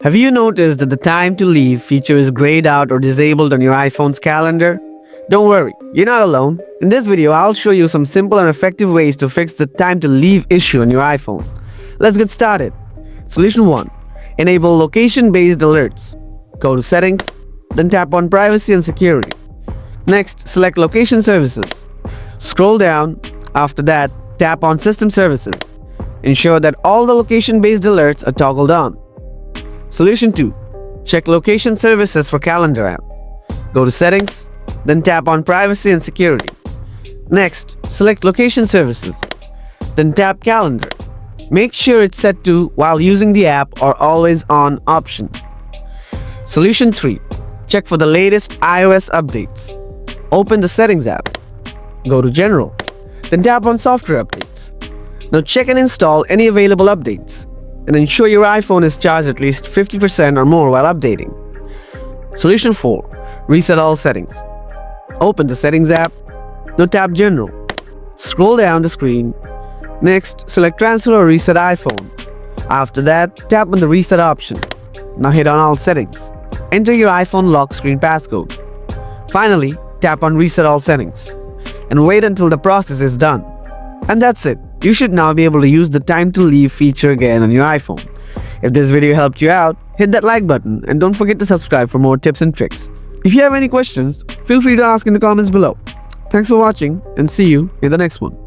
Have you noticed that the time to leave feature is grayed out or disabled on your iPhone's calendar? Don't worry, you're not alone. In this video, I'll show you some simple and effective ways to fix the time to leave issue on your iPhone. Let's get started. Solution 1. Enable location-based alerts. Go to Settings, then tap on Privacy and Security. Next, select Location Services. Scroll down. After that, tap on System Services. Ensure that all the location-based alerts are toggled on. Solution 2. Check Location Services for Calendar app. Go to Settings, then tap on Privacy and Security. Next, select Location Services, then tap Calendar. Make sure it's set to while using the app or always on option. Solution 3. Check for the latest iOS updates. Open the Settings app. Go to General, then tap on Software Updates. Now check and install any available updates, and ensure your iPhone is charged at least 50% or more while updating. Solution 4. Reset all settings. Open the Settings app. Now tap General. Scroll down the screen. Next, select Transfer or Reset iPhone. After that, tap on the Reset option. Now hit on All Settings. Enter your iPhone lock screen passcode. Finally, tap on Reset All Settings and wait until the process is done. And that's it. You should now be able to use the time to leave feature again on your iPhone. If this video helped you out, hit that like button and don't forget to subscribe for more tips and tricks. If you have any questions, feel free to ask in the comments below. Thanks for watching and see you in the next one.